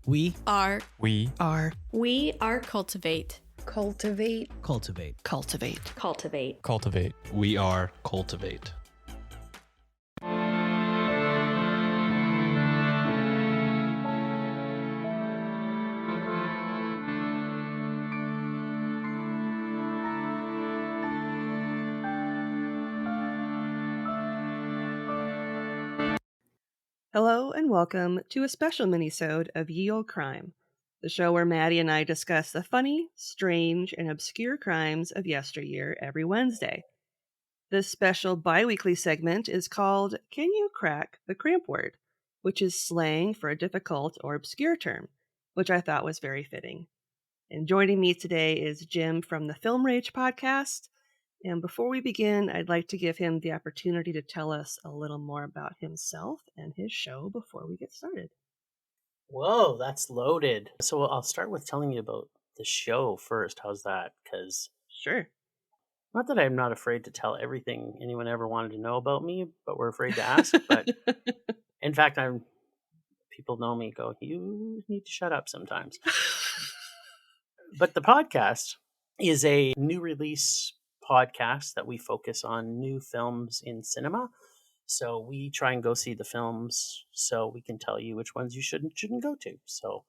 We are We are cultivate. Cultivate. cultivate. Cultivate. Cultivate. Cultivate. We are cultivate. Hello and welcome to a special mini-sode of Ye Olde Crime, the show where Maddie and I discuss the funny, strange, and obscure crimes of yesteryear every Wednesday. This special bi-weekly segment is called Can You Crack the Cramp-Word, which is slang for a difficult or obscure term, which I thought was very fitting. And joining me today is Jim from the Film Rage podcast. And before we begin, I'd like to give him the opportunity to tell us a little more about himself and his show before we get started. Whoa, that's loaded. So I'll start with telling you about the show first. How's that? Because Sure. not that I'm not afraid to tell everything anyone ever wanted to know about me, but we're afraid to ask. But in fact, people know me, go, you need to shut up sometimes. But the podcast is a new release podcast that we focus on new films in cinema. So we try and go see the films so we can tell you which ones you shouldn't go to. So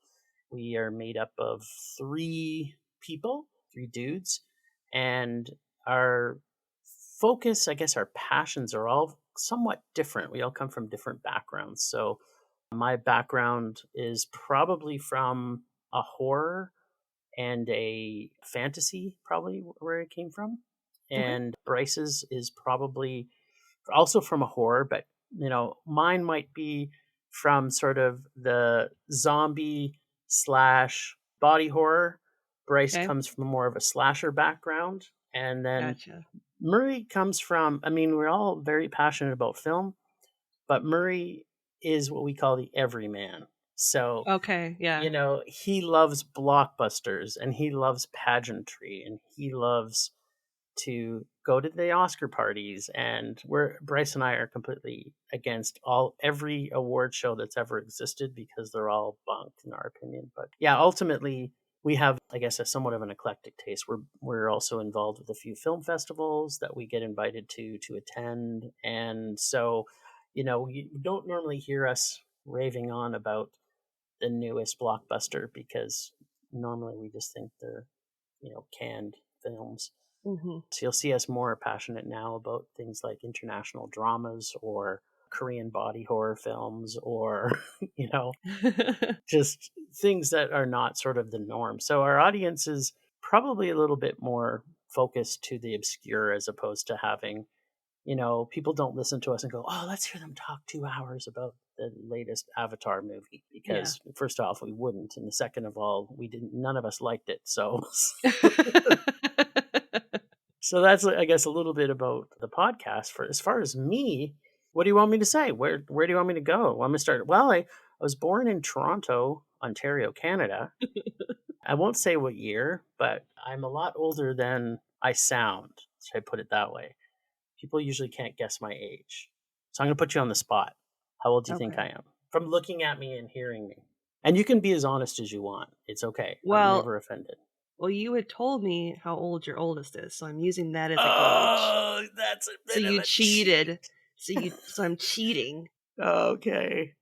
we are made up of three people, three dudes, and our focus, I guess our passions are all somewhat different. We all come from different backgrounds. So my background is probably from a horror and a fantasy, probably where it came from. And Bryce's is probably also from a horror, but mine might be from sort of the zombie / body horror. Bryce comes from more of a slasher background. And then Gotcha. Murray comes from, we're all very passionate about film, but Murray is what we call the everyman. So, Okay, yeah. He loves blockbusters and he loves pageantry and he loves to go to the Oscar parties, and Bryce and I are completely against every award show that's ever existed because they're all bunk in our opinion. But yeah, ultimately we have, I guess, a somewhat of an eclectic taste. We're also involved with a few film festivals that we get invited to attend, and so you don't normally hear us raving on about the newest blockbuster because normally we just think they're canned films. Mm-hmm. So you'll see us more passionate now about things like international dramas or Korean body horror films or, just things that are not sort of the norm. So our audience is probably a little bit more focused to the obscure as opposed to having, people don't listen to us and go, oh, let's hear them talk 2 hours about the latest Avatar movie. Because first off, we wouldn't. And the second of all, none of us liked it. So... So that's, I guess, a little bit about the podcast. For as far as me, what do you want me to say? Where do you want me to go? Want me to start? Well, I was born in Toronto, Ontario, Canada. I won't say what year, but I'm a lot older than I sound. Should I put it that way? People usually can't guess my age. So I'm going to put you on the spot. How old do you think I am? From looking at me and hearing me. And you can be as honest as you want. It's okay. I'm never offended. Well, you had told me how old your oldest is, so I'm using that as a gauge. Oh, that's a bit So of you a cheated. cheat. So I'm cheating. Okay,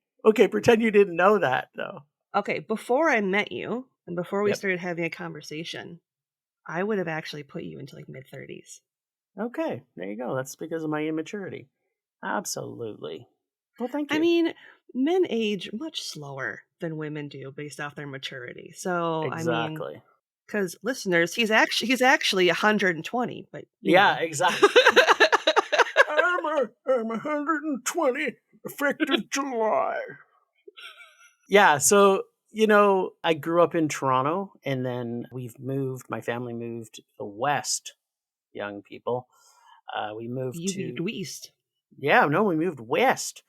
pretend you didn't know that, though. Okay, before I met you, and before we started having a conversation, I would have actually put you into like mid-30s. Okay, there you go. That's because of my immaturity. Absolutely. Well, thank you. I mean, men age much slower than women do based off their maturity. So, exactly. Because listeners, he's actually 120, but yeah, exactly. I'm 120, effective July. Yeah, so I grew up in Toronto, and then my family moved west. Young people, we moved west. Yeah, no, we moved west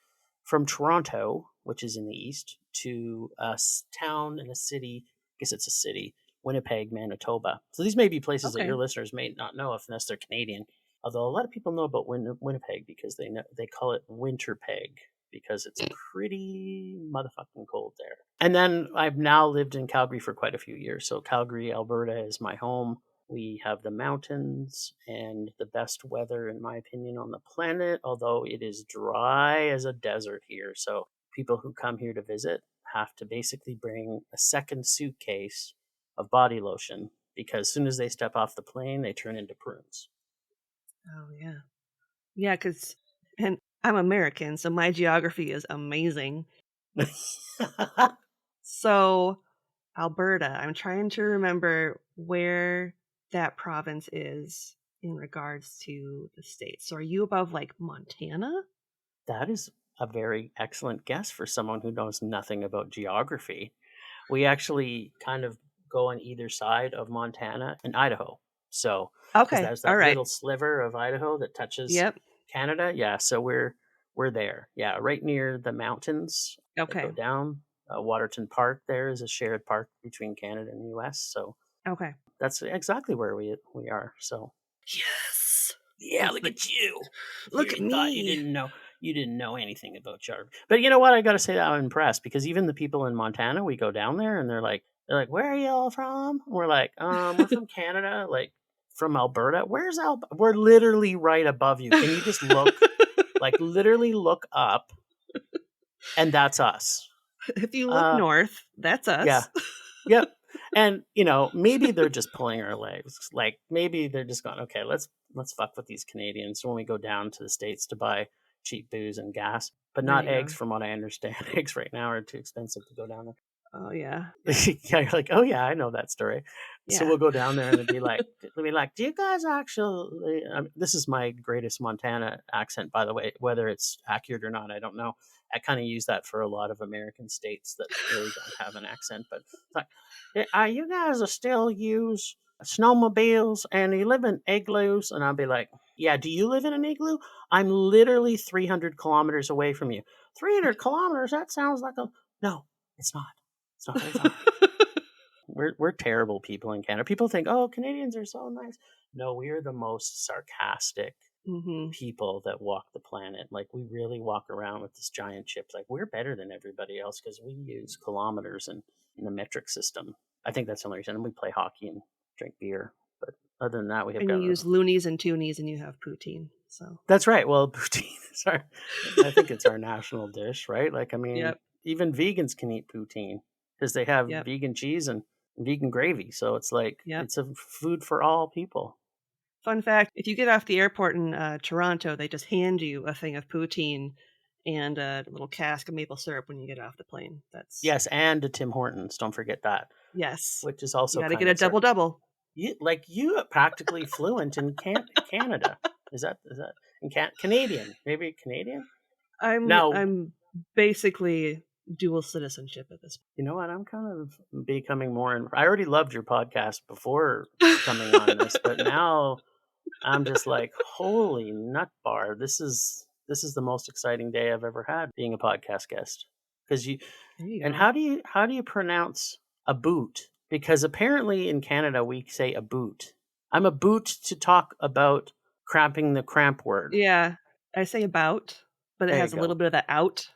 from Toronto, which is in the east, to a town and a city. I guess it's a city. Winnipeg, Manitoba. So these may be places that your listeners may not know unless they're Canadian. Although a lot of people know about Winnipeg because they call it Winterpeg because it's pretty motherfucking cold there. And then I've now lived in Calgary for quite a few years. So Calgary, Alberta is my home. We have the mountains and the best weather, in my opinion, on the planet, although it is dry as a desert here. So people who come here to visit have to basically bring a second suitcase of body lotion because as soon as they step off the plane, they turn into prunes. Oh, yeah. Yeah, and I'm American, so my geography is amazing. So, Alberta, I'm trying to remember where that province is in regards to the States. So, are you above like Montana? That is a very excellent guess for someone who knows nothing about geography. We actually kind of go on either side of Montana and Idaho. So, because Okay. there's All that right. little sliver of Idaho that touches Yep. Canada. Yeah, so we're there. Yeah, right near the mountains that Okay. go down. Waterton Park there is a shared park between Canada and the US. So Okay. that's exactly where we are. So Yes. yeah, look at you. Look at Thought you me. didn't know anything about geography. But you know what? I got to say that I'm impressed because even the people in Montana, we go down there and they're like, where are you all from? We're like, we're from Canada, like from Alberta. Where's Alberta? We're literally right above you. Can you just look, like literally look up, and that's us. If you look north, that's us. Yeah. Yep. And maybe they're just pulling our legs. Like maybe they're just going, okay, let's fuck with these Canadians when we go down to the States to buy cheap booze and gas, but There not you go. eggs. From what I understand, eggs right now are too expensive to go down there. Oh, yeah. Yeah, you're like, oh yeah, I know that story. So Yeah. we'll go down there and it'd be like, do you guys actually? This is my greatest Montana accent, by the way. Whether it's accurate or not, I don't know. I kind of use that for a lot of American states that really don't have an accent. But it's like, you guys still use snowmobiles and you live in igloos? And I'll be like, yeah. Do you live in an igloo? I'm literally 300 kilometers away from you. 300 kilometers? That sounds like a no. It's not. It's not very far. We're terrible people in Canada. People think, oh, Canadians are so nice. No, we are the most sarcastic people that walk the planet. Like we really walk around with this giant chip. Like we're better than everybody else because we use kilometers and in the metric system. I think that's the only reason. And we play hockey and drink beer. But other than that, we have and got you use loonies and toonies, and you have poutine. So that's right. Well, poutine is I think it's our national dish, right? Like I mean, even vegans can eat poutine because they have vegan cheese and vegan gravy. So it's like it's a food for all people. Fun fact, if you get off the airport in Toronto, they just hand you a thing of poutine and a little cask of maple syrup when you get off the plane. Yes, and a Tim Hortons. Don't forget that. Yes. Which is also you got to get a double-double. You are practically fluent in Canada. Is that in Canadian? Maybe Canadian? I'm basically dual citizenship at this point. You know what? I'm kind of becoming more. I already loved your podcast before coming on this, but now I'm just like, holy nut bar! This is the most exciting day I've ever had being a podcast guest. Because and how do you pronounce a boot? Because apparently in Canada we say a boot. I'm a boot to talk about cramping the Cramp-Word. Yeah, I say about, but it has a little bit of that out.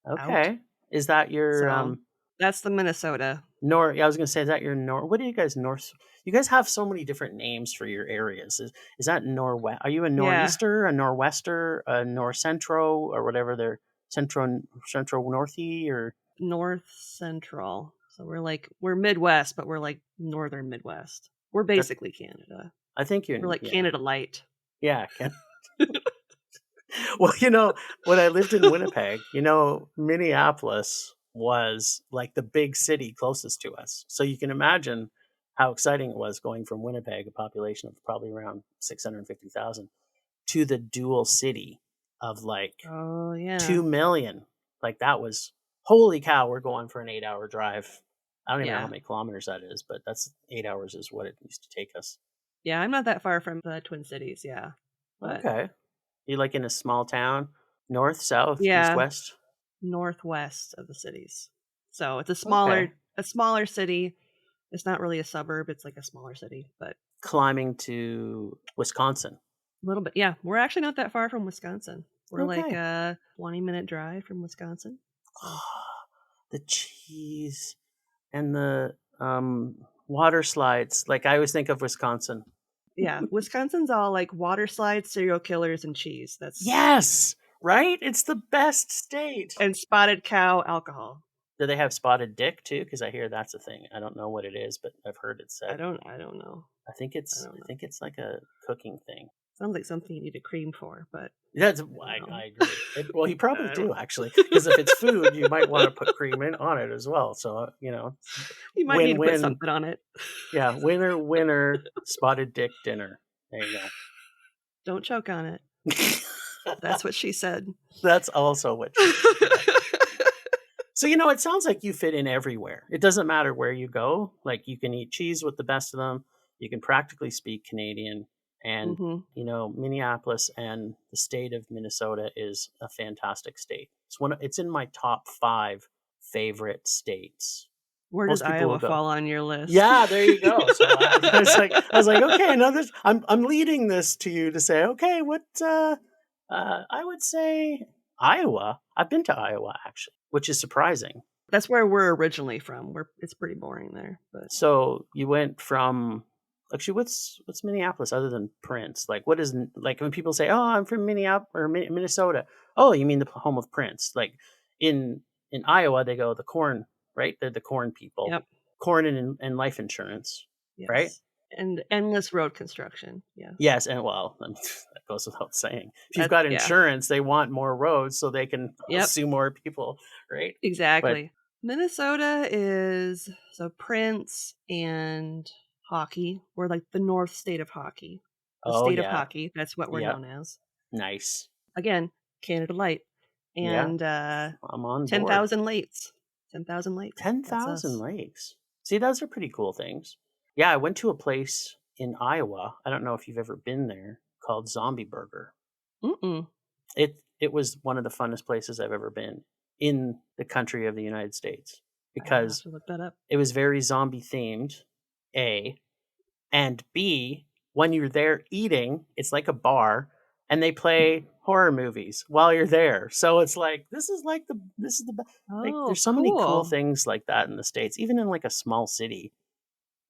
Okay. Out. Is that your that's the Minnesota. I was gonna say, is that your what do you guys you guys have so many different names for your areas. Is that northwest? Are you a nor'easter, a nor'wester, a north centro, or whatever they're central northy or north central? So we're Midwest, but we're like northern Midwest. We're basically Canada. I think we're like Canada light. Yeah. Well, when I lived in Winnipeg, Minneapolis was like the big city closest to us. So you can imagine how exciting it was going from Winnipeg, a population of probably around 650,000, to the dual city of like 2 million. Like that was, holy cow, we're going for an 8-hour drive. I don't even know how many kilometers that is, but that's 8 hours is what it used to take us. Yeah, I'm not that far from the Twin Cities, But... Okay. You like in a small town? North, south, east, west? Northwest of the cities. So it's a smaller city. It's not really a suburb. It's like a smaller city, but climbing to Wisconsin. A little bit. Yeah. We're actually not that far from Wisconsin. We're like Okay. a 20-minute drive from Wisconsin. The cheese and the water slides. Like, I always think of Wisconsin. Yeah, Wisconsin's all like water slides, serial killers, and cheese. That's Yes, right? It's the best state. and spotted cow alcohol. Do they have spotted dick too? Because I hear that's a thing. I don't know what it is, but I've heard it said. I don't know. I think it's I don't know. I think it's like a cooking thing. Sounds like something you need a cream for, but That's I agree. Well, you probably do actually, because if it's food, you might want to put cream on it as well. So you might need to put win-win. something on it. Yeah, winner, spotted dick dinner. There you Don't choke on it. go. That's what she said. That's also what. So it sounds like you fit in everywhere. It doesn't matter where you go. Like, you can eat cheese with the best of them. You can practically speak Canadian. And, Minneapolis and the state of Minnesota is a fantastic state. It's in my top 5 favorite states. Where does Iowa fall on your list? Yeah, there you go. So I was like, okay, now I'm leading this to you to say, okay, what I would say Iowa. I've been to Iowa actually, which is surprising. That's where we're originally from. It's pretty boring there. But So you went from actually, what's Minneapolis other than Prince? Like, what is, like, when people say, "Oh, I'm from Minneapolis or Minnesota"? Oh, you mean the home of Prince? Like in Iowa, they go the corn, right? They're the corn people. Yep. Corn and life insurance, yes. right? And endless road construction. Yeah. Yes, and well, that goes without saying. If you've got insurance, they want more roads so they can sue more people, right? Exactly. Minnesota is Prince and hockey. We're like the North State of hockey. The state of hockey. That's what we're known as. Nice. Again, Canada Light. And I'm on board. 10,000 lakes. 10,000 lakes. 10,000 lakes. See, those are pretty cool things. Yeah, I went to a place in Iowa. I don't know if you've ever been there, called Zombie Burger. Mm-mm. It was one of the funnest places I've ever been in the country of the United States, because to look that up. It was very zombie themed, A, and B, when you're there eating, it's like a bar, and they play horror movies while you're there. So it's like, this is the like, there's so many cool things like that in the States, even in like a small city,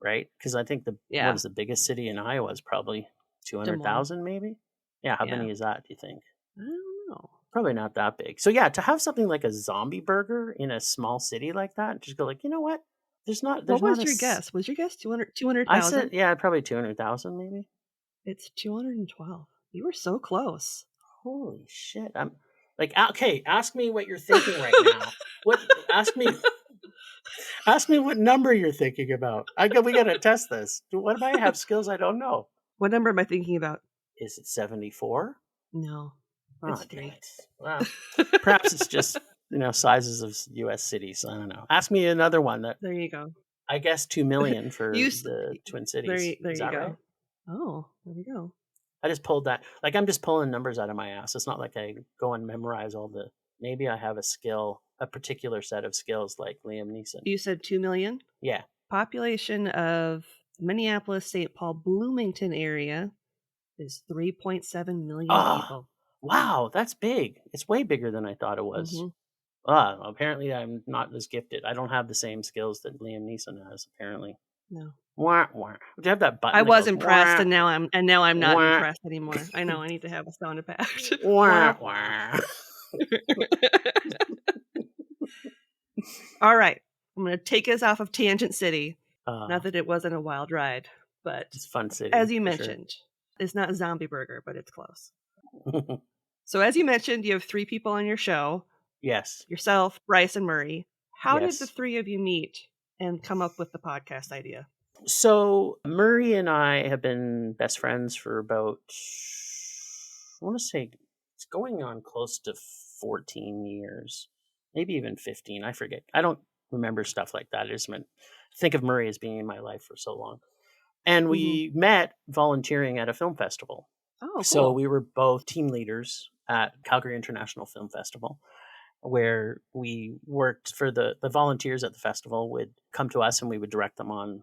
right? Because I think what is the biggest city in Iowa is probably 200,000 maybe. Yeah, how many is that, do you think? I don't know. Probably not that big. So yeah, to have something like a zombie burger in a small city like that, just go like, you know what? What was your guess? Was your guess 200,000? I said, yeah, probably 200,000 maybe. It's 212. You were so close. Holy shit! I'm like, okay. Ask me what you're thinking right now. Ask me what number you're thinking about. We gotta test this. What if I have skills I don't know? What number am I thinking about? Is it 74? No. It's 3. Wow. Perhaps it's just, sizes of U.S. cities. I don't know. Ask me another one. There you go. I guess 2 million for the Twin Cities. There Is you that go. right? Oh, there we go. I just pulled that. Like, I'm just pulling numbers out of my ass. It's not like I go and memorize maybe I have a particular set of skills like Liam Neeson. You said 2 million? Yeah. Population of Minneapolis, St. Paul, Bloomington area is 3.7 million people. Wow, that's big. It's way bigger than I thought it was. Mm-hmm. Apparently I'm not as gifted. I don't have the same skills that Liam Neeson has, apparently. No. Wah, wah. Do you have that button? I was impressed, wah, and now I'm not impressed anymore. I know I need to have a sound effect. Wah, wah. All right, I'm going to take us off of Tangent City. Not that it wasn't a wild ride, but it's a fun city. As you mentioned, it's not Zombie Burger, but it's close. So as you mentioned, you have 3 people on your show. Yes. Yourself, Bryce, and Murray. How did the 3 of you meet and come up with the podcast idea? So Murray and I have been best friends for about, I want to say, it's going on close to 14 years, maybe even 15. I forget. I don't remember stuff like that. I just think of Murray as being in my life for so long. And we met volunteering at a film festival. Oh, cool. So we were both team leaders at Calgary International Film Festival, where we worked for the volunteers at the festival would come to us and we would direct them on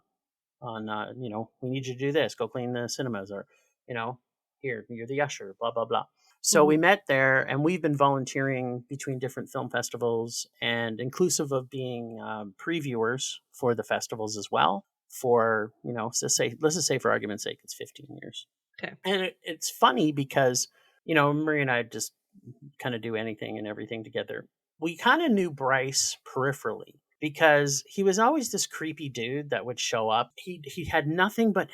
we need you to do this, go clean the cinemas, or, here, you're the usher, blah, blah, blah. So we met there, and we've been volunteering between different film festivals, and inclusive of being previewers for the festivals as well. For let's just say for argument's sake, it's 15 years. Okay. And it's funny because Marie and I just kind of do anything and everything together. We kind of knew Bryce peripherally because he was always this creepy dude that would show up. He had nothing but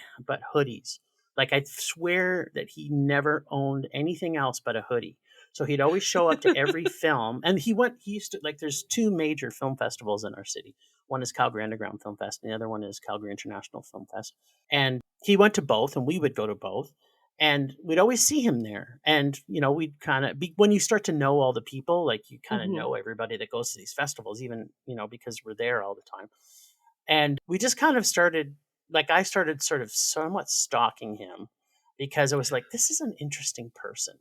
hoodies. Like, I swear that he never owned anything else but a hoodie. So he'd always show up to every film. And he used to, like, there's two major film festivals in our city. One is Calgary Underground Film Fest, and the other one is Calgary International Film Fest. And he went to both, and we would go to both. And we'd always see him there. And, we'd kind of when you start to know all the people, like, you kind of know everybody that goes to these festivals, even, because we're there all the time. And we just kind of started, like, I started sort of somewhat stalking him because I was like, this is an interesting person.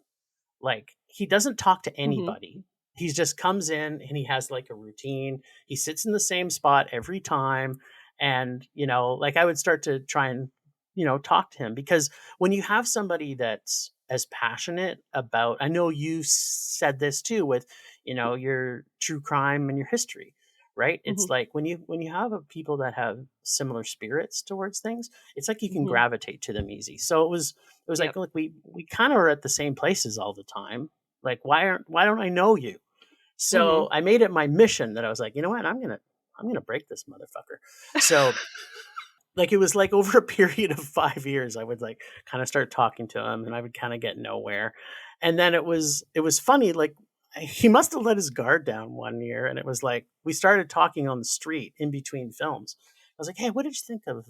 Like, he doesn't talk to anybody. He just comes in and he has like a routine. He sits in the same spot every time. And, like, I would start to try and, talk to him, because when you have somebody that's as passionate about, I know you said this too with, your true crime and your history, right? It's like when you have people that have similar spirits towards things, it's like you can gravitate to them easy. So it was like, look, we kind of are at the same places all the time. Like, why don't I know you? So I made it my mission that I was like, you know what, I'm gonna break this motherfucker. So like, it was like over a period of 5 years, I would like kind of start talking to him, and I would kind of get nowhere. And then it was funny. Like, he must have let his guard down one year, and it was like we started talking on the street in between films. I was like, hey, what did you think of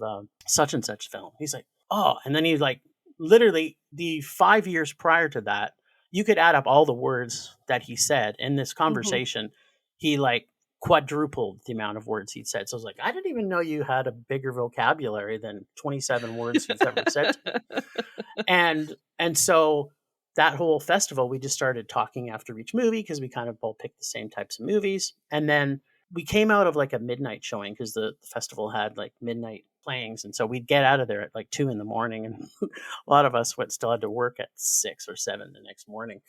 such and such film? He's like, oh. And then he, like, literally the 5 years prior to that, you could add up all the words that he said in this conversation. He, like, quadrupled the amount of words he'd said. So I was like, I didn't even know you had a bigger vocabulary than 27 words you've ever said to me. And so that whole festival, we just started talking after each movie because we kind of both picked the same types of movies. And then we came out of like a midnight showing because the festival had like midnight playings. And so we'd get out of there at like 2 a.m. And a lot of us still had to work at 6 or 7 the next morning.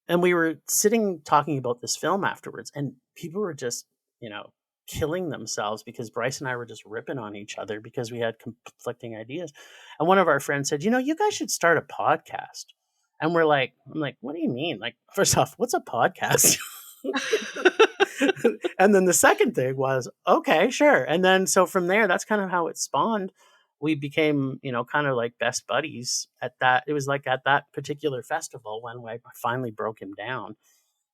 And we were sitting talking about this film afterwards, and people were just, killing themselves because Bryce and I were just ripping on each other because we had conflicting ideas. And one of our friends said, you guys should start a podcast. And I'm like, what do you mean? Like, first off, what's a podcast? And then the second thing was, okay, sure. And then so from there, that's kind of how it spawned. We became, kind of like best buddies at that. It was like at that particular festival when I finally broke him down.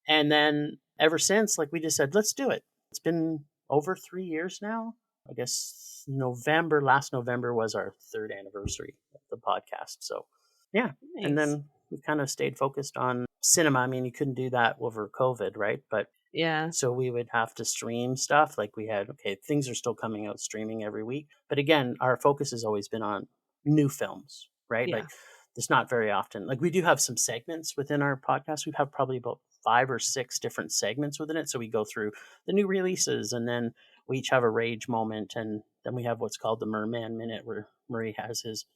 And then ever since, like, we just said, let's do it. It's been over 3 years now. I guess last November was our 3rd anniversary of the podcast. So yeah. Nice. And then we kind of stayed focused on cinema. I mean, you couldn't do that over COVID, right? But yeah. So we would have to stream stuff. Like, we had, things are still coming out streaming every week. But again, our focus has always been on new films, right? Yeah. Like, it's not very often. Like, we do have some segments within our podcast. We have probably about 5 or 6 different segments within it. So we go through the new releases, and then we each have a rage moment. And then we have what's called the Merman Minute, where Murray has his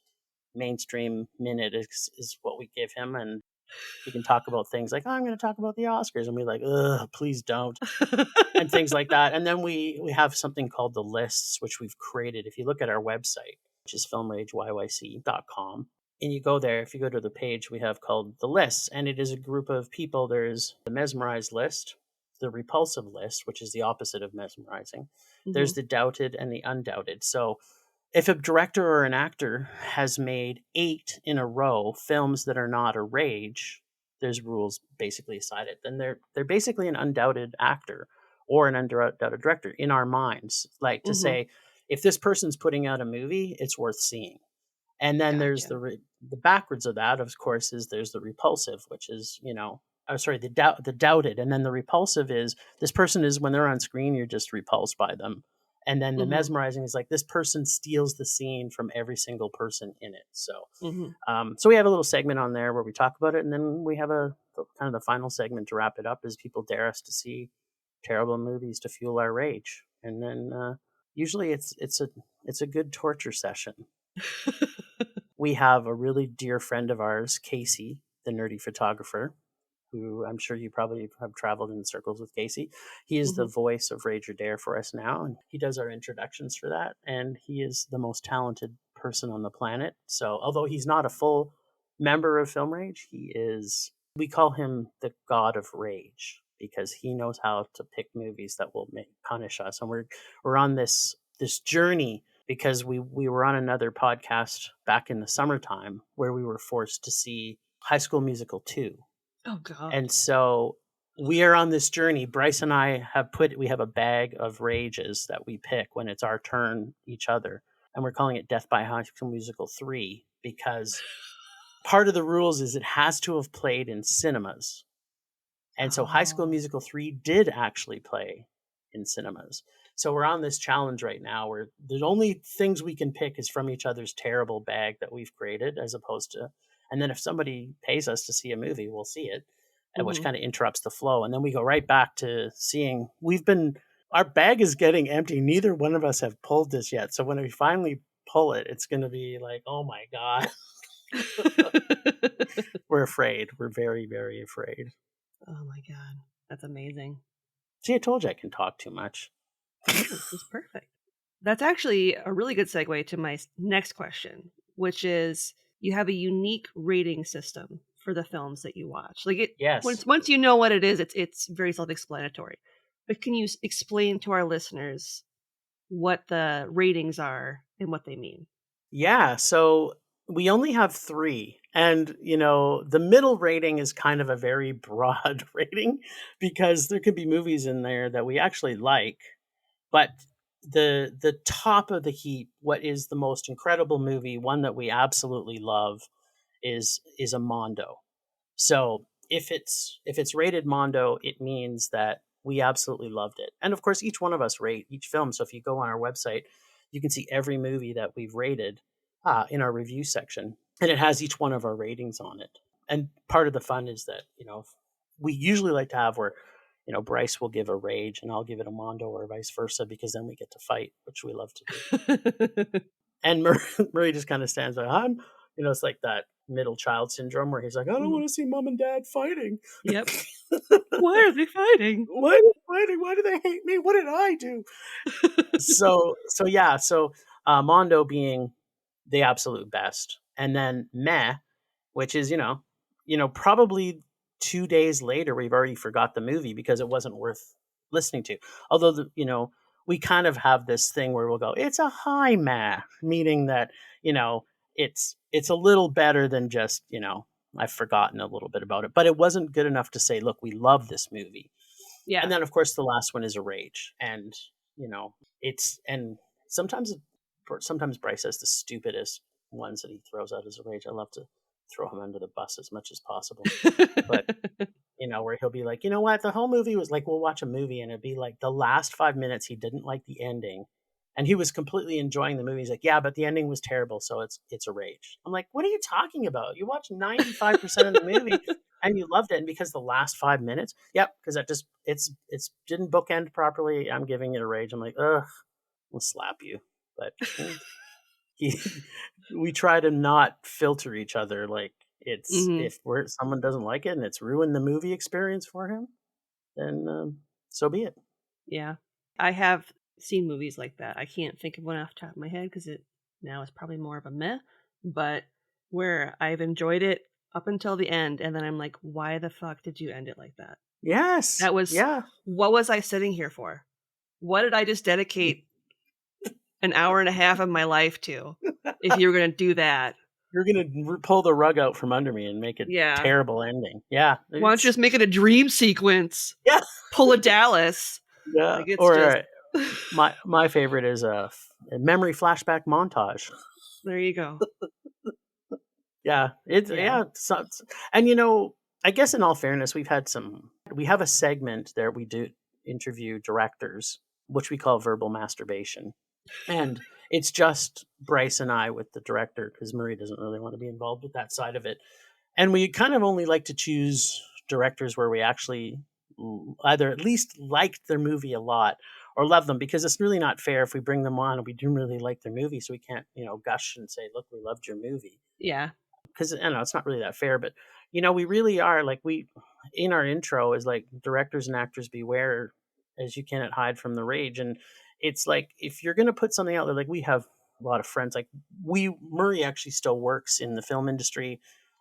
mainstream minute is what we give him. And he can talk about things like, I'm going to talk about the Oscars. And we're like, ugh, please don't. And things like that. And then we have something called the lists, which we've created. If you look at our website, which is filmrageyyc.com, and you go there, if you go to the page we have called the lists, and it is a group of people. There's the mesmerized list, the repulsive list, which is the opposite of mesmerizing. There's the doubted and the undoubted. So if a director or an actor has made 8 in a row films that are not a rage, there's rules basically aside it. Then they're basically an undoubted actor or an undoubted director in our minds. Like, to say, if this person's putting out a movie, it's worth seeing. And then there's the backwards of that, of course, there's the repulsive, which is, the doubted. And then the repulsive is, this person is, when they're on screen, you're just repulsed by them. And then the mesmerizing is like, this person steals the scene from every single person in it. So, so we have a little segment on there where we talk about it. And then we have kind of the final segment to wrap it up, is people dare us to see terrible movies to fuel our rage. And then usually it's a good torture session. We have a really dear friend of ours, Casey, the nerdy photographer, who I'm sure you probably have traveled in circles with Casey. He is the voice of Rage or Dare for us now, and he does our introductions for that. And he is the most talented person on the planet. So although he's not a full member of Film Rage, we call him the God of Rage because he knows how to pick movies that will punish us. And we're on this journey because we were on another podcast back in the summertime where we were forced to see High School Musical 2. Oh, God. And so we are on this journey. Bryce and I we have a bag of rages that we pick when it's our turn each other. And we're calling it Death by High School Musical 3 because part of the rules is it has to have played in cinemas. And so High School Musical 3 did actually play in cinemas. So we're on this challenge right now where the only things we can pick is from each other's terrible bag that we've created, as opposed to, and then if somebody pays us to see a movie, we'll see it, which kind of interrupts the flow. And then we go right back to seeing, our bag is getting empty. Neither one of us have pulled this yet. So when we finally pull it, it's going to be like, oh my God. We're afraid. We're very, very afraid. Oh my God. That's amazing. See, I told you I can talk too much. This is perfect. That's actually a really good segue to my next question, which is you have a unique rating system for the films that you watch. Yes. Once you know what it is, it's very self-explanatory. But can you explain to our listeners what the ratings are and what they mean? Yeah, so we only have 3. And, the middle rating is kind of a very broad rating because there could be movies in there that we actually like. But the top of the heap, what is the most incredible movie, one that we absolutely love, is a Mondo. So if it's rated Mondo, it means that we absolutely loved it. And of course, each one of us rate each film. So if you go on our website, you can see every movie that we've rated in our review section, and it has each one of our ratings on it. And part of the fun is that, we usually like to have where, Bryce will give a Rage and I'll give it a Mondo or vice versa, because then we get to fight, which we love to do. And Murray just kind of stands there. It's like that middle child syndrome where he's like, I don't want to see mom and dad fighting. Yep. Why are they fighting? Why are they fighting? Why do they hate me? What did I do? So Mondo being the absolute best. And then Meh, which is, probably 2 days later, we've already forgot the movie because it wasn't worth listening to. Although, we kind of have this thing where we'll go, it's a high Meh, meaning that, it's a little better than just, I've forgotten a little bit about it, but it wasn't good enough to say, look, we love this movie. Yeah. And then, of course, the last one is a Rage. And, and sometimes Bryce has the stupidest ones that he throws out as a Rage. I love to throw him under the bus as much as possible. But, where he'll be like, you know what? The whole movie was like, we'll watch a movie and it'd be like the last 5 minutes, he didn't like the ending. And he was completely enjoying the movie. He's like, yeah, but the ending was terrible, so it's a Rage. I'm like, what are you talking about? You watched 95% of the movie and you loved it, and because the last 5 minutes, yep, because it's didn't bookend properly, I'm giving it a Rage. I'm like, ugh, we'll slap you. But we try to not filter each other. Like if someone doesn't like it and it's ruined the movie experience for him, then so be it. Yeah, I have seen movies like that. I can't think of one off the top of my head because it now is probably more of a meh, but where I've enjoyed it up until the end, and then I'm like, why the fuck did you end it like that? Yes. That was, what was I sitting here for? What did I just dedicate an hour and a half of my life to if you were going to do that? You're going to pull the rug out from under me and make it a terrible ending. Yeah. Why don't you just make it a dream sequence? Yeah. Pull a Dallas. Yeah. Like it's or just... my favorite is a memory flashback montage. There you go. Yeah. And I guess in all fairness, we have a segment there. We do interview directors, which we call verbal masturbation. And it's just Bryce and I with the director, because Murray doesn't really want to be involved with that side of it. And we kind of only like to choose directors where we actually either at least liked their movie a lot or love them, because it's really not fair if we bring them on and we do really like their movie, so we can't, gush and say, look, we loved your movie. Yeah. Because I know it's not really that fair, but we really are like in our intro is like directors and actors beware as you cannot hide from the rage. And it's like if you're going to put something out there, like we have a lot of friends, like Murray actually still works in the film industry.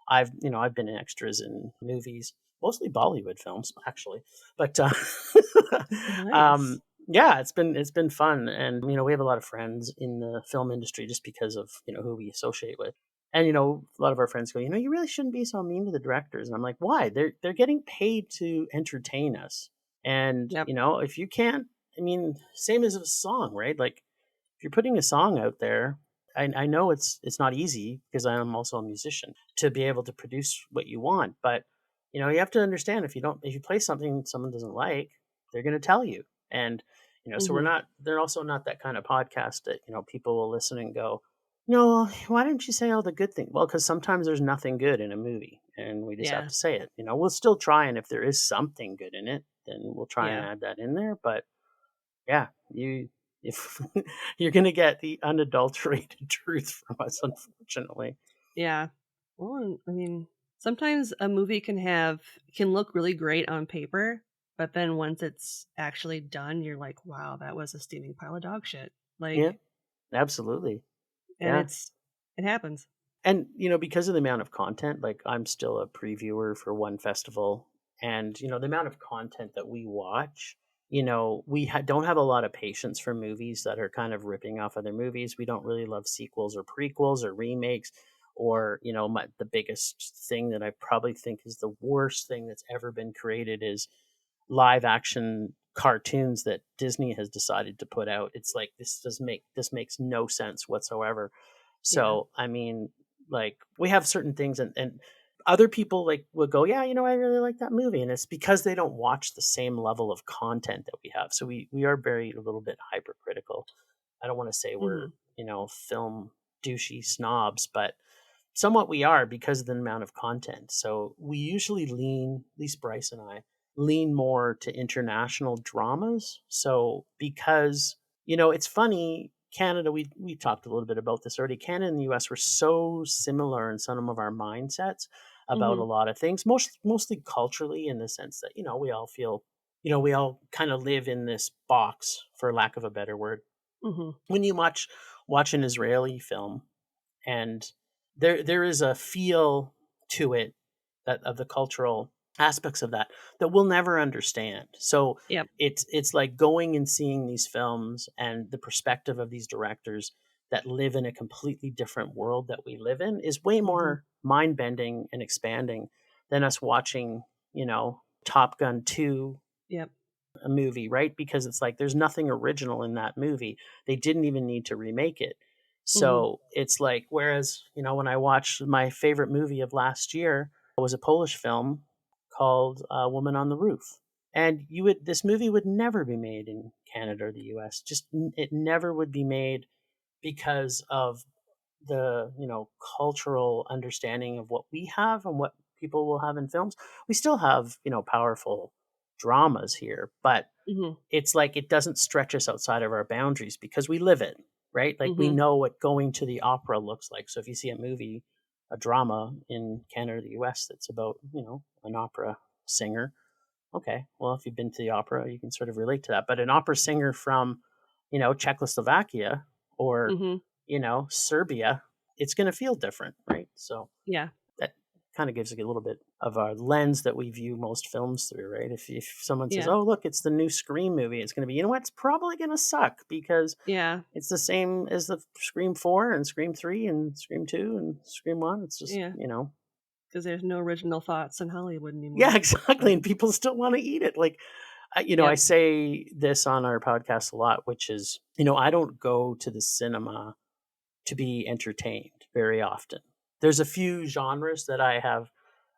I've been in extras in movies, mostly Bollywood films actually, but Nice. yeah, it's been fun. And we have a lot of friends in the film industry just because of who we associate with. And a lot of our friends go, you really shouldn't be so mean to the directors. And I'm like, why? They're getting paid to entertain us. And Yep. if you can't, same as a song, right? Like if you're putting a song out there, I know it's not easy because I am also a musician to be able to produce what you want. But you have to understand if you play something someone doesn't like, they're going to tell you. And so Hmm. they're also not that kind of podcast that people will listen and go, no, why didn't you say all the good things? Well, because sometimes there's nothing good in a movie, and we just have Yeah. to say it. We'll still try, and if there is something good in it, then we'll try and Yeah. add that in there. But yeah, if you're gonna get the unadulterated truth from us, unfortunately. Yeah. Well, and I mean, sometimes a movie can look really great on paper, but then once it's actually done, you're like, wow, that was a steaming pile of dog shit. Yeah, Like, absolutely. and Yeah. it happens. And because of the amount of content, like I'm still a previewer for one festival, and the amount of content that we watch, don't have a lot of patience for movies that are kind of ripping off other movies. We don't really love sequels or prequels or remakes, or the biggest thing that I probably think is the worst thing that's ever been created is live action cartoons that Disney has decided to put out. It's like this makes no sense whatsoever. Yeah. So like we have certain things, and other people like will go, yeah, I really like that movie, and it's because they don't watch the same level of content that we have. So we are very a little bit hypercritical. I don't want to say we're Hmm. film douchey snobs, but somewhat we are because of the amount of content. So we usually lean, at least Bryce and I, lean more to international dramas. So because, it's funny, Canada, we talked a little bit about this already. Canada and the US were so similar in some of our mindsets about Hmm. a lot of things, mostly culturally in the sense that, we all feel, we all kind of live in this box, for lack of a better word. Hmm. When you watch an Israeli film, and there is a feel to it that of the cultural aspects of that we'll never understand. So Yep. it's like going and seeing these films and the perspective of these directors that live in a completely different world that we live in is way Hmm. more mind bending and expanding than us watching Top Gun 2, Yep. a movie, right? Because it's like there's nothing original in that movie. They didn't even need to remake it. Hmm. So it's like, whereas, when I watched my favorite movie of last year, it was a Polish film called Woman on the Roof. And this movie would never be made in Canada or the US. Just, it never would be made because of the, cultural understanding of what we have and what people will have in films. We still have, powerful dramas here, but Hmm. it's like it doesn't stretch us outside of our boundaries because we live it, right? Like we Hmm. know what going to the opera looks like. So if you see a movie, a drama in Canada or the US that's about, an opera singer, okay, well, if you've been to the opera, you can sort of relate to that. But an opera singer from, Czechoslovakia or, Hmm. Serbia, it's going to feel different, right? So Yeah. that kind of gives a little bit of a lens that we view most films through, right? If someone says, Yeah. "Oh, look, it's the new Scream movie," it's going to be, it's probably going to suck because Yeah. it's the same as the Scream 4 and Scream 3 and Scream 2 and Scream 1. It's just, Yeah. Because there's no original thoughts in Hollywood yeah, anymore. exactly. So, And people still want to eat it. Like, I yep. say this on our podcast a lot, which is, I don't go to the cinema to be entertained very often. There's a few genres that I have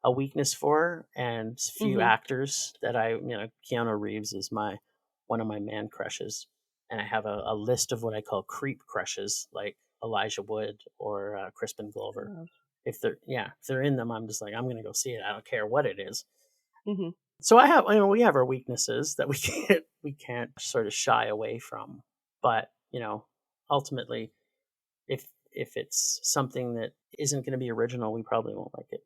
a weakness for, and few Hmm. actors that Keanu Reeves is one of my man crushes, and I have a list of what I call creep crushes, like Elijah Wood or Crispin Glover. If they're in them, I'm just like, I'm gonna go see it. I don't care what it is. Hmm. So we have our weaknesses that we can't sort of shy away from, but ultimately, if it's something that isn't going to be original, we probably won't like it.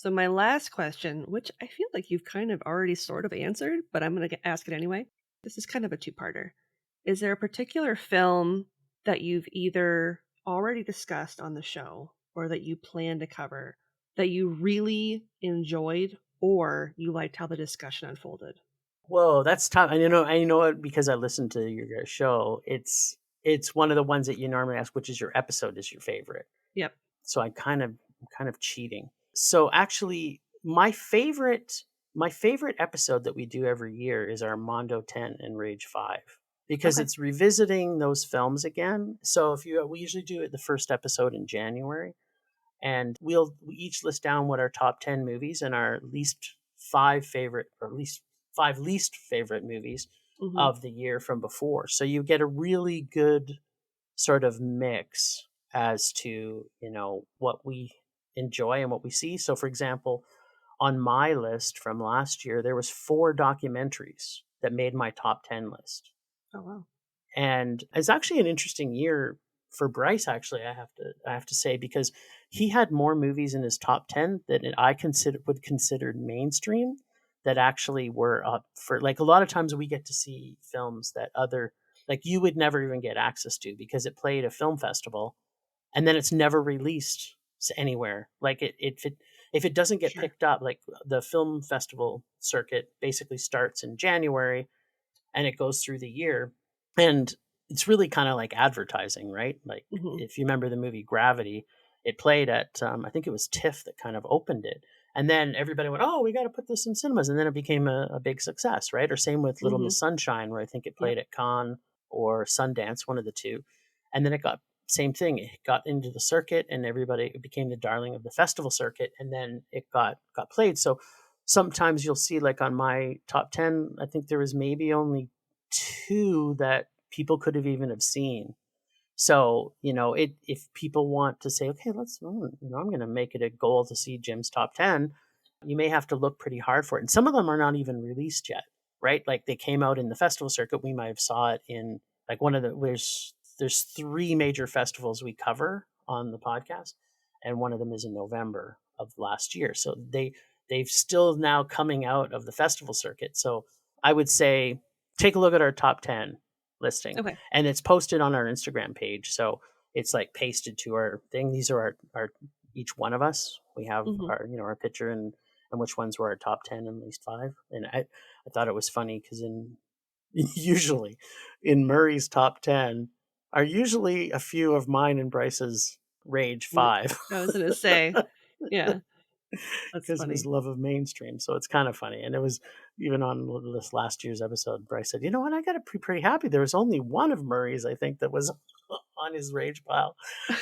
So my last question, which I feel like you've kind of already sort of answered, but I'm going to ask it anyway. This is kind of a two-parter. Is there a particular film that you've either already discussed on the show or that you plan to cover that you really enjoyed or you liked how the discussion unfolded? Whoa, that's tough. And I know it because I listened to your guys' show. It's one of the ones that you normally ask, which is your episode is your favorite. Yep. So I'm kind of cheating. So actually, my favorite episode that we do every year is our Mondo 10 and Rage 5 because Okay. it's revisiting those films again. So we usually do it the first episode in January, and we each list down what our top 10 movies and our least five favorite, or at least five least favorite movies Hmm. of the year from before. So you get a really good sort of mix as to, what we enjoy and what we see. So for example, on my list from last year, there was 4 documentaries that made my top 10 list. Oh, wow. And it's actually an interesting year for Bryce. Actually, I have to say, because he had more movies in his top 10 that I would consider mainstream, that actually were up for, like, a lot of times we get to see films that other, like, you would never even get access to because it played a film festival and then it's never released anywhere. Like, if it doesn't get Sure. picked up, like, the film festival circuit basically starts in January and it goes through the year. And it's really kind of like advertising, right? Like, Hmm. if you remember the movie Gravity, it played at, I think it was TIFF that kind of opened it. And then everybody went, oh, we got to put this in cinemas. And then it became a big success, right? Or same with Little Hmm. Miss Sunshine, where I think it Yep. played at Cannes or Sundance, one of the two. And then same thing. It got into the circuit and it became the darling of the festival circuit. And then it got played. So sometimes you'll see, like, on my top 10, I think there was maybe only 2 that people could have even have seen. So, if people want to say, okay, I'm going to make it a goal to see Jim's top 10, you may have to look pretty hard for it. And some of them are not even released yet, right? Like, they came out in the festival circuit. We might have saw it in, like, there's 3 major festivals we cover on the podcast, and one of them is in November of last year. So they've still now coming out of the festival circuit. So I would say take a look at our top 10 listing, Okay. and it's posted on our Instagram page. So it's like pasted to our thing. These are our each one of us. We have Hmm. our picture and which ones were our top 10 and least 5. And I thought it was funny because usually in Murray's top 10 are usually a few of mine and Bryce's Rage 5. I was going to say, yeah, that's Because of his funny. love of mainstream. So it's kind of funny. And it was even on this last year's episode, Bryce said, you know what, I got to be pretty happy. There was only one of Murray's, I think, that was on his rage pile.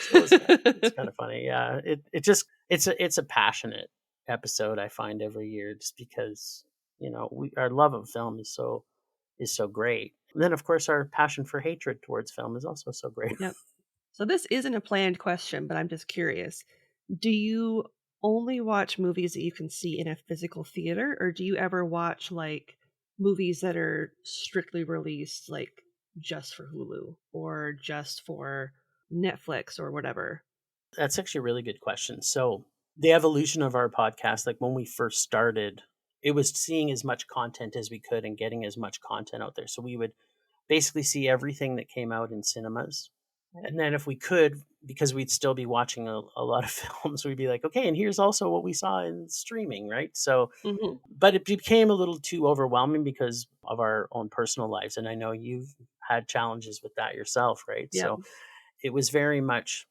So it's kind of funny. Yeah. It's a passionate episode, I find, every year, just because, our love of film is so great. And then of course our passion for hatred towards film is also so great. Yep. So this isn't a planned question, but I'm just curious. Do you only watch movies that you can see in a physical theater, or do you ever watch like movies that are strictly released like just for Hulu or just for Netflix or whatever? That's actually a really good question. So, the evolution of our podcast, like when we first started, it was seeing as much content as we could and getting as much content out there. So, we would basically see everything that came out in cinemas. And then, if we could, because we'd still be watching a lot of films, we'd be like, okay, and here's also what we saw in streaming, right? So, Hmm. but it became a little too overwhelming because of our own personal lives. And I know you've had challenges with that yourself, right? Yep. So, it was very much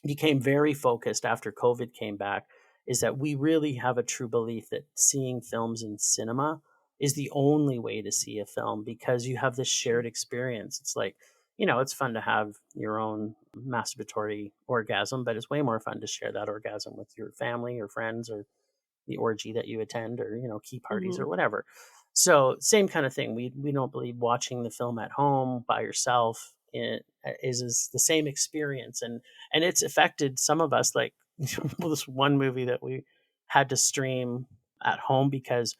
became very focused after COVID came back, is that we really have a true belief that seeing films in cinema is the only way to see a film, because you have this shared Sure. experience. It's like, it's fun to have your own masturbatory orgasm, but it's way more fun to share that orgasm with your family or friends, or the orgy that you attend, or key parties Hmm. or whatever. So same kind of thing. We don't believe watching the film at home by yourself is the same experience, and it's affected some of us. Like, this one movie that we had to stream at home because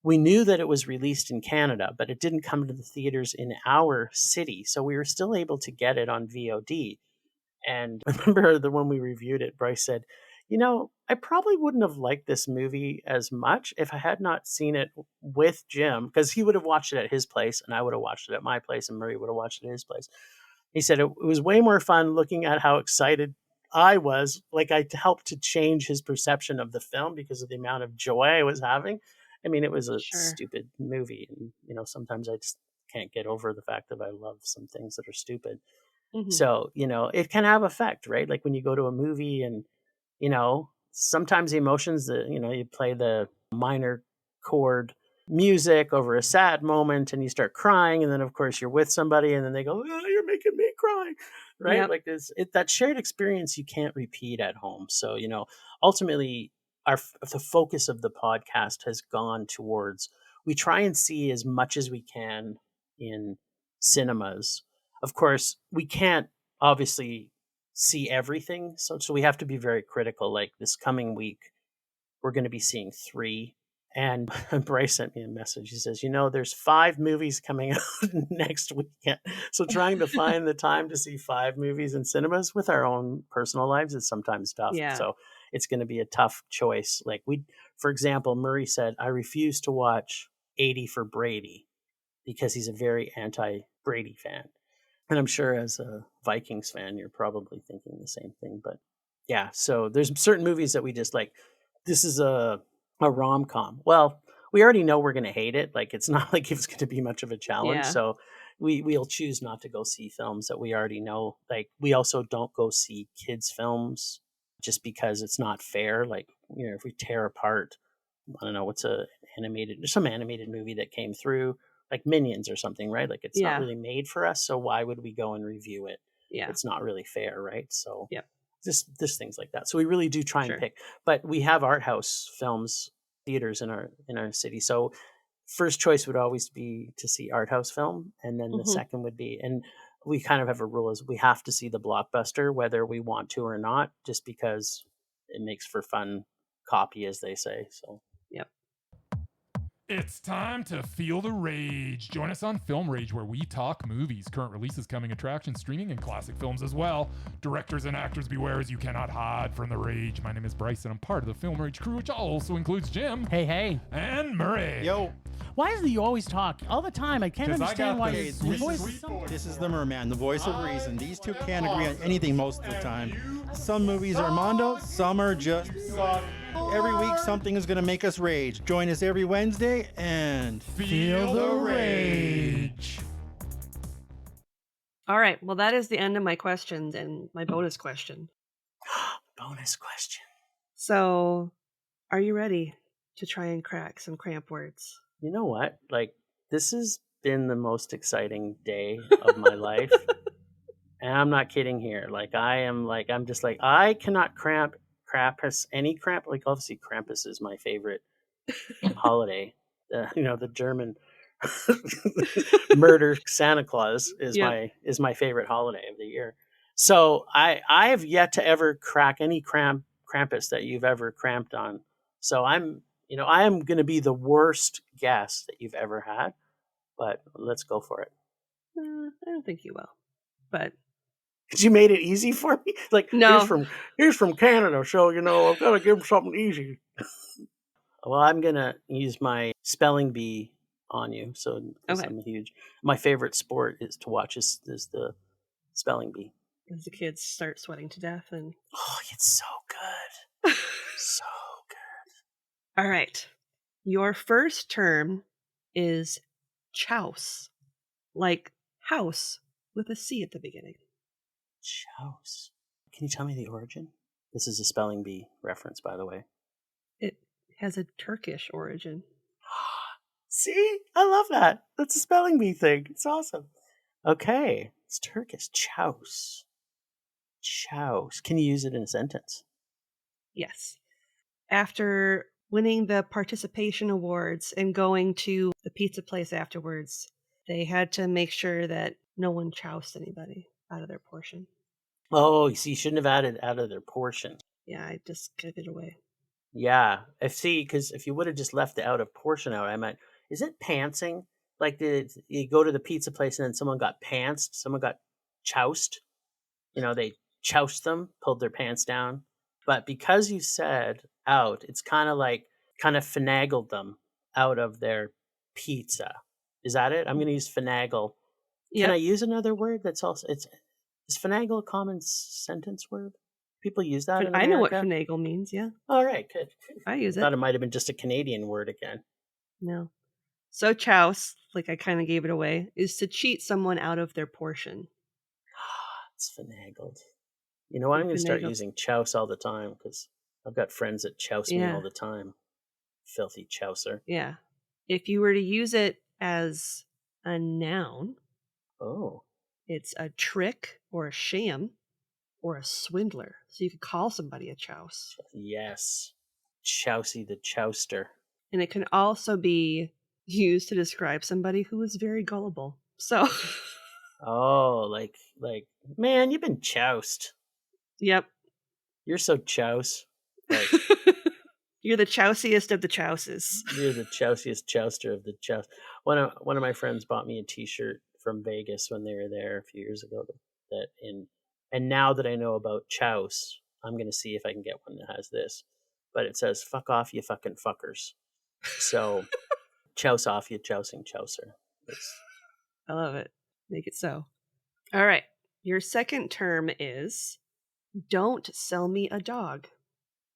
we knew that it was released in Canada, but it didn't come to the theaters in our city, so we were still able to get it on VOD. And I remember the one we reviewed it, Bryce said, I probably wouldn't have liked this movie as much if I had not seen it with Jim, because he would have watched it at his place and I would have watched it at my place and Murray would have watched it at his place. He said it was way more fun looking at how excited I was. Like I helped to change his perception of the film because of the amount of joy I was having. I mean, it was a Sure. stupid movie. And, sometimes I just can't get over the fact that I love some things that are stupid. Mhm. So, it can have effect, right? Like when you go to a movie and, sometimes the emotions that, you play the minor chord music over a sad moment and you start crying. And then of course you're with somebody and then they go, oh, you're making me cry. Right. Yep. Like that shared experience you can't repeat at home. So, ultimately the focus of the podcast has gone towards, we try and see as much as we can in cinemas. Of course, we can't obviously see everything. So we have to be very critical. Like this coming week, we're going to be seeing 3. And Bryce sent me a message. He says, there's 5 movies coming out next weekend. So trying to find the time to see 5 movies in cinemas with our own personal lives is sometimes tough. Yeah. So it's going to be a tough choice. Like for example, Murray said, I refuse to watch 80 for Brady because he's a very anti-Brady fan. And I'm sure as a Vikings fan, you're probably thinking the same thing. But yeah, so there's certain movies that we just like, this is a rom-com. Well, we already know we're going to hate it. Like, it's not like it's going to be much of a challenge. Yeah. So we'll choose not to go see films that we already know. Like, we also don't go see kids' films just because it's not fair. Like, if we tear apart, I don't know, there's some animated movie that came through, like Minions or something, right? Like it's not Yeah. really made for us, so why would we go and review it? Yeah. It's not really fair, right? So Yep. just things like that. So we really do try Sure. and pick, but we have art house films theaters in our city. So first choice would always be to see art house film, and then the Mhm. second would be, and we kind of have a rule is we have to see the blockbuster whether we want to or not, just because it makes for fun copy, as they say. So Yep. It's time to feel the rage. Join us on Film Rage, where we talk movies, current releases, coming attractions, streaming, and classic films as well. Directors and actors, beware as you cannot hide from the rage. My name is Bryce, and I'm part of the Film Rage crew, which also includes Jim. Hey. And Murray. Yo. Why is it you always talk all the time? I can't 'Cause I understand got why this your sweet, voice sweet is so... voice. This is the Merman, the voice of reason. These two can't agree on anything most of the time. Some movies are Mondo, some are just suck. Every week something is going to make us rage. Join us every Wednesday and Feel the rage. All right. Well, that is the end of my questions and my bonus question. bonus question. So, are you ready to try and crack some cramp words? You know what? Like, this has been the most exciting day of my life. And I'm not kidding here. Like, I'm just like, I cannot Krampus, any cramp. Like, obviously, Krampus is my favorite holiday. The German murder Santa Claus is Yep. my favorite holiday of the year. So I have yet to ever crack any Krampus that you've ever cramped on. So I am going to be the worst guest that you've ever had, but let's go for it. I don't think you will, but Because you made it easy for me. Like, No. here's from Canada, so I've got to give him something easy. Well, I'm gonna use my spelling bee on you. So 'cause Okay. I'm my favorite sport is to watch is the spelling bee. as the kids start sweating to death and Oh, it's so good. So good. All right. Your first term is chouse, like house with a C at the beginning. Chouse. Can you tell me the origin? This is a spelling bee reference, by the way. It has a Turkish origin. See? I love that. That's a spelling bee thing. It's awesome. Okay. It's Turkish. Chouse. Chouse. Can you use it in a sentence? Yes. After winning the participation awards and going to the pizza place afterwards, they had to make sure that no one choused anybody out of their portion. Oh, you see, you shouldn't have added out of their portion. Yeah, I just gave it away. Yeah. Because if you would have just left the out of portion out, I meant, is it pantsing? Like, you go to the pizza place and then someone got pantsed, someone got choused? They choused them, pulled their pants down. But because you said out, it's kind of finagled them out of their pizza. Is that it? I'm going to use finagle. Can Yep. I use another word that's also is finagle a common sentence word? People use that in America? I know what finagle means, yeah. All right, good. I use I it. thought it might have been just a Canadian word again. No. So chouse, like I kind of gave it away, is to cheat someone out of their portion. It's finagled. You know what? I'm going to start Finagled. using chouse all the time because I've got friends that chouse me Yeah. all the time. Filthy chouser. Yeah. If you were to use it as a noun, Oh. it's a trick or a sham or a swindler. So you could call somebody a chouse. Yes. Chousey the chouster. And it can also be used to describe somebody who is very gullible. So, Oh, like, man, you've been choused. yep. You're so chouse. Like, You're the chousiest of the chouses. you're the chousiest chouster of the chouse. One of my friends bought me a T-shirt from Vegas when they were there a few years ago. And now that I know about chouse, I'm going to see if I can get one that has this. But it says, "Fuck off, you fucking fuckers." So, chouse off, you chousing chouser. I love it. Make it so. All right. Your second term is don't sell me a dog.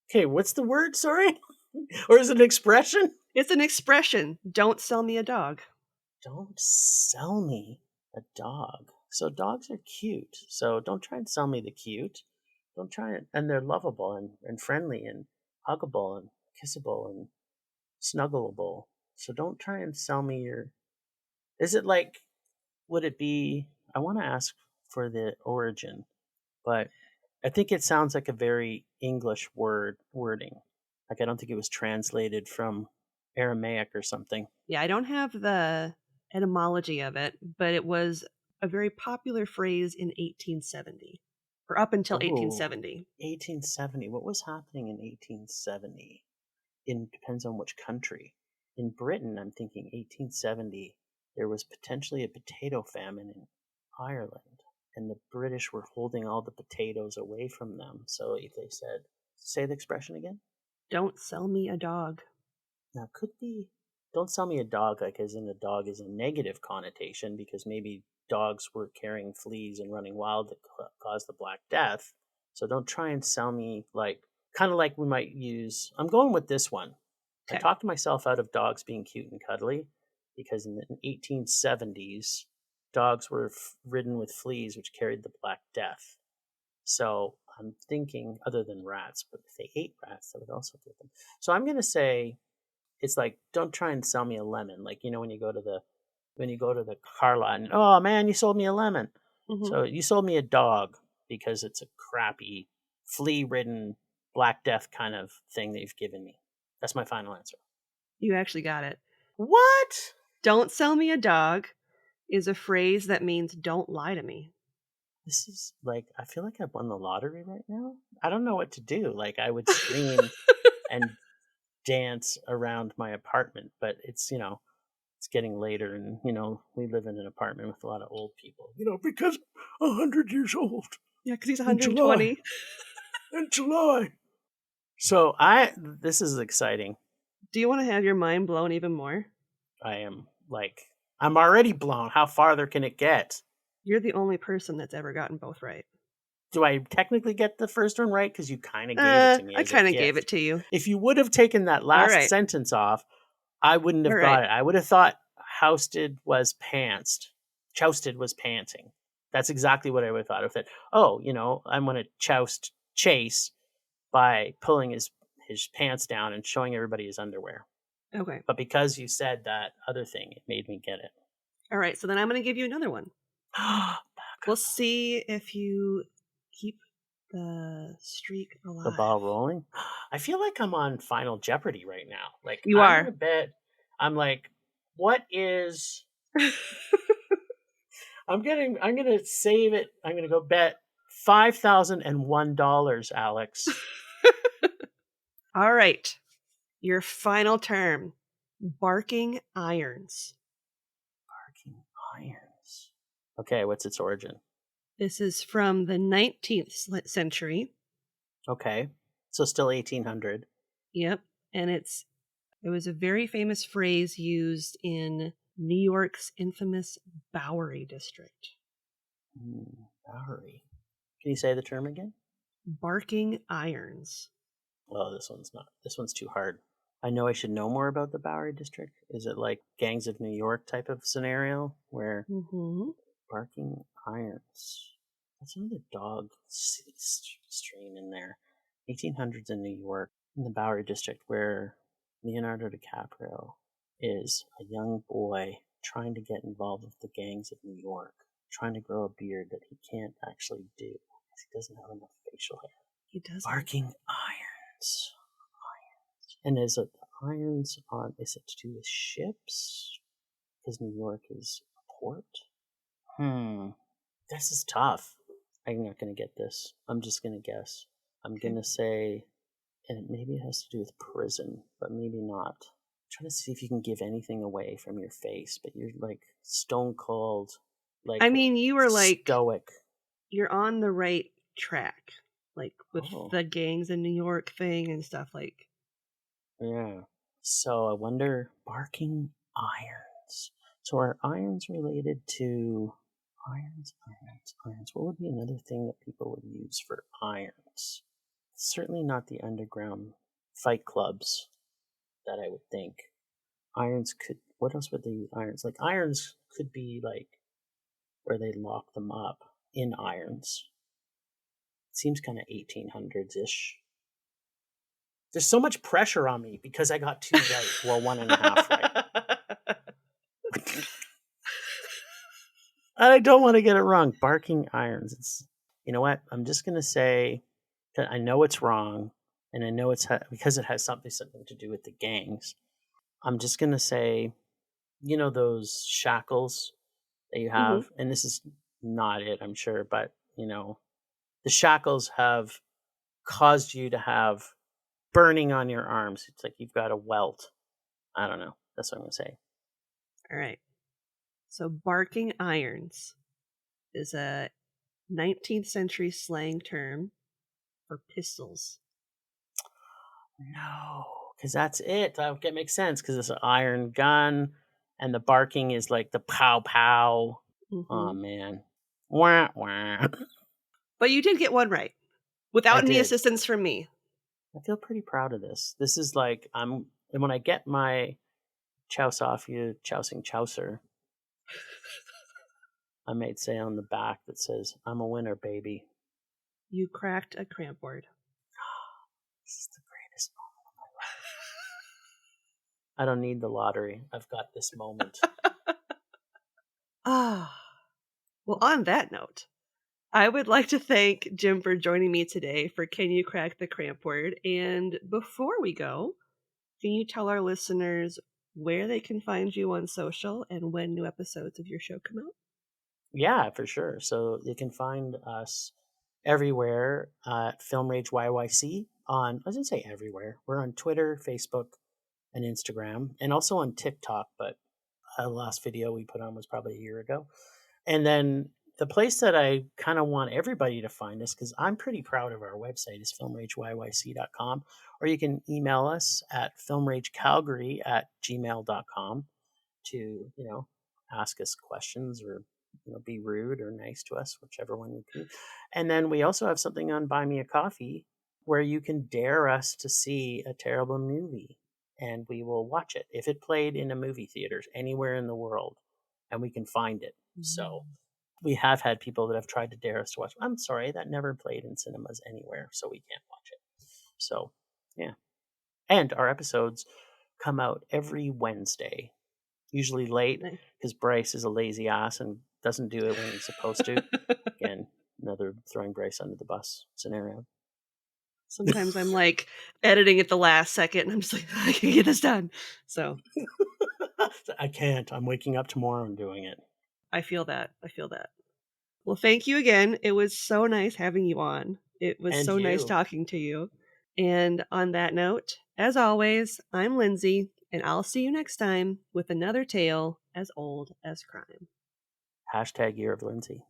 Okay, what's the word? Sorry? Or is it an expression? It's an expression. Don't sell me a dog. Don't sell me a dog. So dogs are cute. So don't try and sell me the cute. Don't try and they're lovable and friendly and huggable and kissable and snuggleable. So don't try and sell me your. Is it like? Would it be? I want to ask for the origin, but I think it sounds like a very English wording. Like I don't think it was translated from Aramaic or something. Yeah, I don't have the etymology of it, but it was a very popular phrase in 1870, or up until 1870. 1870. What was happening in 1870? It depends on which country. In Britain, I'm thinking 1870, there was potentially a potato famine in Ireland, and the British were holding all the potatoes away from them. So if they said, say the expression again? Don't sell me a dog. Now, could be, don't sell me a dog, like as in a dog is a negative connotation, because maybe dogs were carrying fleas and running wild that caused the Black Death. So don't try and sell me kind of like we might use, I'm going with this one. Okay. I talked myself out of dogs being cute and cuddly because in the 1870s, dogs were ridden with fleas, which carried the Black Death. So I'm thinking, other than rats, but if they ate rats, that would also give them. So I'm going to say, it's like, don't try and sell me a lemon. Like, when you go to the car lot and, oh man, you sold me a lemon. Mm-hmm. So you sold me a dog because it's a crappy, flea-ridden Black Death kind of thing that you've given me. That's my final answer. You actually got it. What? Don't sell me a dog is a phrase that means don't lie to me. This is I feel like I've won the lottery right now. I don't know what to do. Like I would scream and dance around my apartment, but it's getting later and we live in an apartment with a lot of old people, because I'm 100 years old. Yeah, because he's 120 in July. So this is exciting. Do you want to have your mind blown even more? I am I'm already blown. How farther can it get? You're the only person that's ever gotten both right. Do I technically get the first one right? Because you kind of gave it to me. I kind of gave it to you. If you would have taken that last sentence off, I wouldn't have got it. I would have thought housted was pantsed. Chousted was panting. That's exactly what I would have thought of it. Oh, I'm going to choust Chase by pulling his pants down and showing everybody his underwear. Okay. But because you said that other thing, it made me get it. All right, so then I'm going to give you another one. We'll see if you keep the streak alive. The ball rolling. I feel like I'm on Final Jeopardy right now. You are. Gonna bet. I'm like, what is? I'm gonna save it. I'm gonna go bet $5,001, Alex. All right, your final term: barking irons. Barking irons. Okay, what's its origin? This is from the 19th century. Okay. So still 1800. Yep. And it was a very famous phrase used in New York's infamous Bowery district. Bowery. Can you say the term again? Barking irons. Oh, this one's too hard. I know I should know more about the Bowery district. Is it like Gangs of New York type of scenario where barking irons? That's another dog strain in there. 1800s in New York, in the Bowery district, where Leonardo DiCaprio is a young boy trying to get involved with the gangs of New York, trying to grow a beard that he can't actually do because he doesn't have enough facial hair. He does. Barking irons. And is it irons on? Is it to do with ships? Because New York is a port. This is tough. I'm not going to get this. I'm just going to guess. I'm going to say, and maybe it has to do with prison, but maybe not. I'm trying to see if you can give anything away from your face, but you're like stone cold. Like, I mean, you were like stoic. You're on the right track, like with the gangs in New York thing and stuff like. Yeah. So I wonder, barking irons. So are irons related to irons? What would be another thing that people would use for irons? Certainly not the underground fight clubs that I would think. Irons could, what else would they use irons? Like irons could be like where they lock them up in irons. It seems kind of 1800s-ish. There's so much pressure on me because I got 2 right. Well, 1.5 right. I don't want to get it wrong. Barking irons. You know what? I'm just going to say that I know it's wrong, and I know it's because it has something to do with the gangs. I'm just going to say, you know, those shackles that you have, and this is not it, I'm sure, but, you know, the shackles have caused you to have burning on your arms. It's like you've got a welt. I don't know. That's what I'm going to say. All right. So barking irons is a 19th century slang term for pistols. No, because that's it. That makes sense because it's an iron gun and the barking is like the pow pow. Oh, man. Wah, wah. But you did get one right without any assistance from me. I feel pretty proud of this. This is like, and when I get my chouse off you, chousing chouser, I might say on the back that says, I'm a winner, baby. You cracked a Cramp-Word. This is the greatest moment of my life. I don't need the lottery. I've got this moment. Well, on that note, I would like to thank Jim for joining me today for Can You Crack the Cramp-Word? And before we go, can you tell our listeners where they can find you on social and when new episodes of your show come out? Yeah, for sure. So you can find us everywhere at Film Rage YYC on, I didn't say everywhere. We're on Twitter, Facebook, and Instagram, and also on TikTok, but the last video we put on was probably a year ago. And then the place that I kind of want everybody to find us, because I'm pretty proud of our website, is filmrageyyc.com, or you can email us at filmragecalgary@gmail.com to, you know, ask us questions or, you know, be rude or nice to us, whichever one you can. And then we also have something on Buy Me a Coffee where you can dare us to see a terrible movie and we will watch it if it played in a movie theater anywhere in the world and we can find it. So we have had people that have tried to dare us to watch. I'm sorry, that never played in cinemas anywhere, so we can't watch it. So, yeah. And our episodes come out every Wednesday, usually late, because Bryce is a lazy ass and doesn't do it when he's supposed to. Again, another throwing Bryce under the bus scenario. Sometimes I'm like editing at the last second and I'm just like, I can get this done. So I can't. I'm waking up tomorrow and doing it. I feel that. Well, thank you again. It was so nice having you on. It was so nice talking to you. And on that note, as always, I'm Lindsay, and I'll see you next time with another tale as old as crime. # Year of Lindsay.